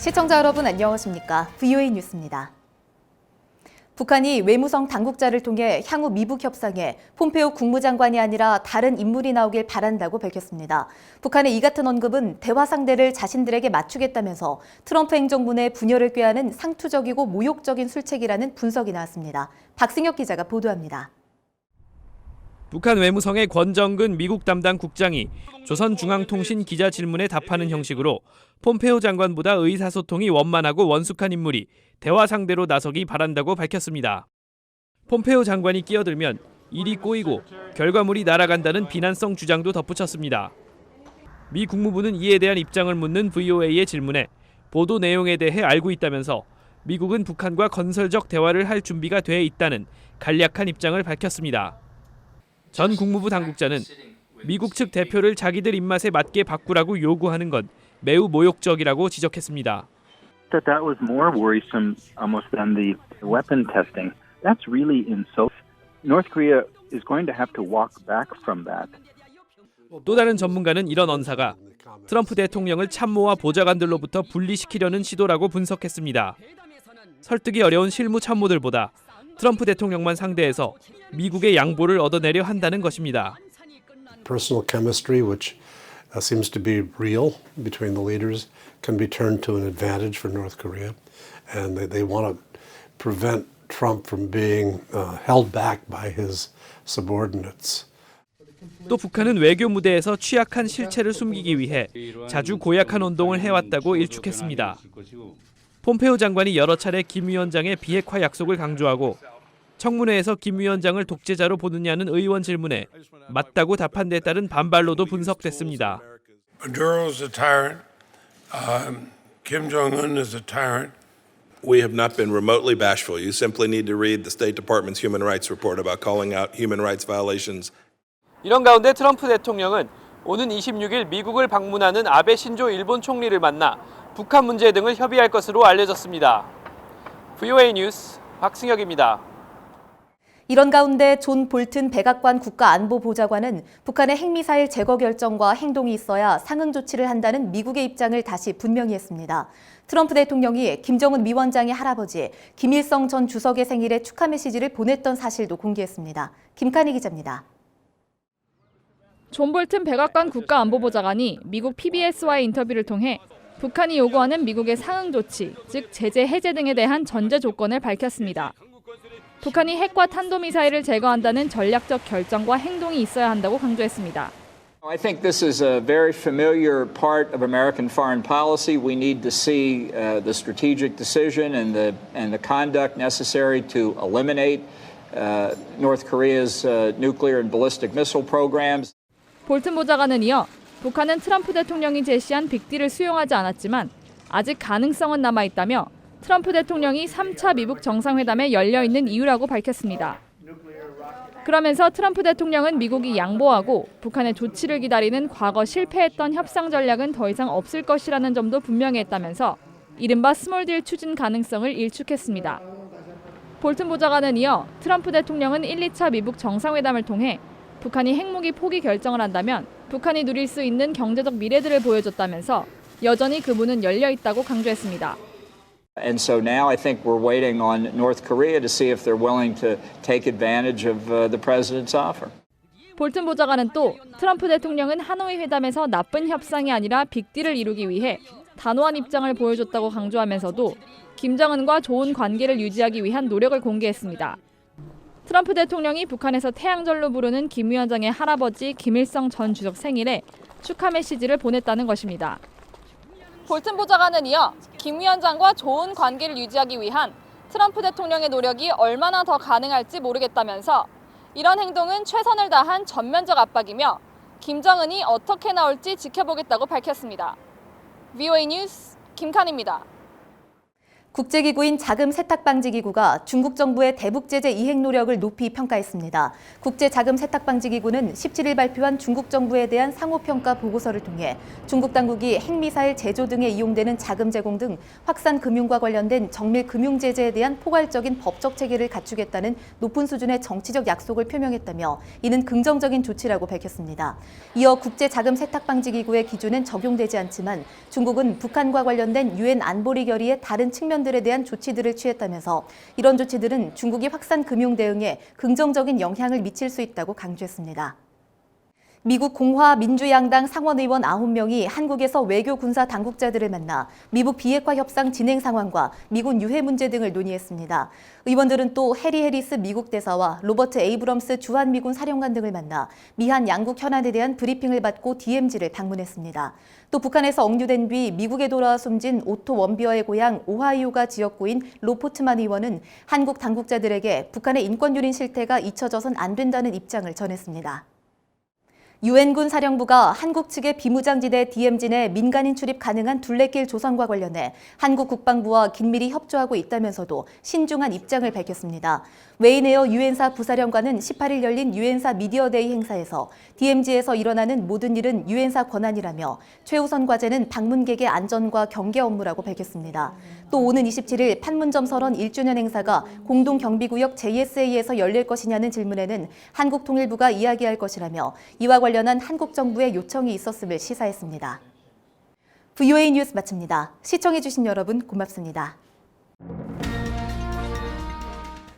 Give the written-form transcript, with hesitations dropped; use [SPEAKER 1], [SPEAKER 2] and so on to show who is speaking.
[SPEAKER 1] 시청자 여러분 안녕하십니까? VOA 뉴스입니다. 북한이 외무성 당국자를 통해 향후 미북 협상에 폼페오 국무장관이 아니라 다른 인물이 나오길 바란다고 밝혔습니다. 북한의 이 같은 언급은 대화 상대를 자신들에게 맞추겠다면서 트럼프 행정부 내 분열을 꾀하는 상투적이고 모욕적인 술책이라는 분석이 나왔습니다. 박승혁 기자가 보도합니다.
[SPEAKER 2] 북한 외무성의 권정근 미국 담당 국장이 조선중앙통신 기자 질문에 답하는 형식으로 폼페오 장관보다 의사소통이 원만하고 원숙한 인물이 대화 상대로 나서기 바란다고 밝혔습니다. 폼페오 장관이 끼어들면 일이 꼬이고 결과물이 날아간다는 비난성 주장도 덧붙였습니다. 미 국무부는 이에 대한 입장을 묻는 VOA의 질문에 보도 내용에 대해 알고 있다면서 미국은 북한과 건설적 대화를 할 준비가 돼 있다는 간략한 입장을 밝혔습니다. 전 국무부 당국자는 미국 측 대표를 자기들 입맛에 맞게 바꾸라고 요구하는 건 매우 모욕적이라고 지적했습니다.
[SPEAKER 3] That was more worrisome almost than the weapon testing. That's really insulting. North Korea is going to have to walk back from that.
[SPEAKER 2] 또 다른 전문가는 이런 언사가 트럼프 대통령을 참모와 보좌관들로부터 분리시키려는 시도라고 분석했습니다. 설득이 어려운 실무 참모들보다 트럼프 대통령만 상대해서 미국의 양보를 얻어내려 한다는 것입니다.
[SPEAKER 4] Personal chemistry, which seems to be real between the leaders, can be turned to an advantage for North Korea, and they want to prevent Trump from being held back by his subordinates.
[SPEAKER 2] 또 북한은 외교 무대에서 취약한 실체를 숨기기 위해 자주 고약한 운동을 해왔다고 일축했습니다. 폼페오 장관이 여러 차례 김 위원장의 비핵화 약속을 강조하고 청문회에서 김 위원장을 독재자로 보느냐는 의원 질문에 맞다고 답한 데 따른 반발로도 분석됐습니다.
[SPEAKER 5] Maduro is a tyrant. Kim Jong-un is a tyrant.
[SPEAKER 6] We have not been remotely bashful. You simply need to read the State Department's human rights report about calling out human rights violations.
[SPEAKER 2] 이런 가운데 트럼프 대통령은 오는 26일 미국을 방문하는 아베 신조 일본 총리를 만나 북한 문제 등을 협의할 것으로 알려졌습니다. VOA 뉴스 박승혁입니다.
[SPEAKER 1] 이런 가운데 존 볼튼 백악관 국가안보보좌관은 북한의 핵미사일 제거 결정과 행동이 있어야 상응 조치를 한다는 미국의 입장을 다시 분명히 했습니다. 트럼프 대통령이 김정은 위원장의 할아버지 김일성 전 주석의 생일에 축하 메시지를 보냈던 사실도 공개했습니다. 김칸희 기자입니다.
[SPEAKER 7] 존 볼튼 백악관 국가안보보좌관이 미국 PBS와의 인터뷰를 통해 북한이 요구하는 미국의 상응 조치, 즉 제재 해제 등에 대한 전제 조건을 밝혔습니다. 북한이 핵과 탄도미사일을 제거한다는 전략적 결정과 행동이 있어야 한다고 강조했습니다.
[SPEAKER 8] I think this is a very familiar part of American foreign policy. We need to see the strategic decision and the conduct necessary to eliminate North Korea's nuclear and ballistic missile programs.
[SPEAKER 7] 볼튼 보좌관은 이어 북한은 트럼프 대통령이 제시한 빅딜을 수용하지 않았지만 아직 가능성은 남아있다며 트럼프 대통령이 3차 미북 정상회담에 열려있는 이유라고 밝혔습니다. 그러면서 트럼프 대통령은 미국이 양보하고 북한의 조치를 기다리는 과거 실패했던 협상 전략은 더 이상 없을 것이라는 점도 분명히 했다면서 이른바 스몰딜 추진 가능성을 일축했습니다. 볼튼 보좌관은 이어 트럼프 대통령은 1, 2차 미북 정상회담을 통해 북한이 핵무기 포기 결정을 한다면 북한이 누릴 수 있는 경제적 미래들을 보여줬다면서 여전히 그 문은 열려 있다고 강조했습니다.
[SPEAKER 8] And so now I think we're waiting on North Korea to see if they're willing to take advantage of the president's offer.
[SPEAKER 7] 볼튼 보좌관은 또 트럼프 대통령은 하노이 회담에서 나쁜 협상이 아니라 빅딜을 이루기 위해 단호한 입장을 보여줬다고 강조하면서도 김정은과 좋은 관계를 유지하기 위한 노력을 공개했습니다. 트럼프 대통령이 북한에서 태양절로 부르는 김 위원장의 할아버지 김일성 전 주석 생일에 축하 메시지를 보냈다는 것입니다. 볼튼 보좌관은 이어 김 위원장과 좋은 관계를 유지하기 위한 트럼프 대통령의 노력이 얼마나 더 가능할지 모르겠다면서 이런 행동은 최선을 다한 전면적 압박이며 김정은이 어떻게 나올지 지켜보겠다고 밝혔습니다. VOA 뉴스 김칸희입니다.
[SPEAKER 1] 국제기구인 자금세탁방지기구가 중국 정부의 대북제재 이행 노력을 높이 평가했습니다. 국제자금세탁방지기구는 17일 발표한 중국 정부에 대한 상호평가 보고서를 통해 중국 당국이 핵미사일 제조 등에 이용되는 자금 제공 등 확산 금융과 관련된 정밀 금융제재에 대한 포괄적인 법적 체계를 갖추겠다는 높은 수준의 정치적 약속을 표명했다며 이는 긍정적인 조치라고 밝혔습니다. 이어 국제자금세탁방지기구의 기준은 적용되지 않지만 중국은 북한과 관련된 유엔 안보리 결의의 다른 측면들에 대한 조치들을 취했다면서 이런 조치들은 중국이 확산 금융 대응에 긍정적인 영향을 미칠 수 있다고 강조했습니다. 미국 공화민주양당 상원의원 9명이 한국에서 외교 군사 당국자들을 만나 미북 비핵화 협상 진행 상황과 미군 유해 문제 등을 논의했습니다. 의원들은 또 해리 해리스 미국 대사와 로버트 에이브럼스 주한미군 사령관 등을 만나 미한 양국 현안에 대한 브리핑을 받고 DMZ를 방문했습니다. 또 북한에서 억류된 뒤 미국에 돌아와 숨진 오토 원비어의 고향 오하이오가 지역구인 로포트만 의원은 한국 당국자들에게 북한의 인권유린 실태가 잊혀져선 안 된다는 입장을 전했습니다. 유엔군 사령부가 한국 측의 비무장지대 DMZ 내 민간인 출입 가능한 둘레길 조성과 관련해 한국 국방부와 긴밀히 협조하고 있다면서도 신중한 입장을 밝혔습니다. 웨이네어 유엔사 부사령관은 18일 열린 유엔사 미디어데이 행사에서 DMZ에서 일어나는 모든 일은 유엔사 권한이라며 최우선 과제는 방문객의 안전과 경계 업무라고 밝혔습니다. 또 오는 27일 판문점 설원 1주년 행사가 공동경비구역 JSA에서 열릴 것이냐는 질문에는 한국통일부가 이야기할 것이라며 이와 관련한 한국 정부의 요청이 있었음을 시사했습니다. VOA 뉴스 마칩니다. 시청해주신 여러분 고맙습니다.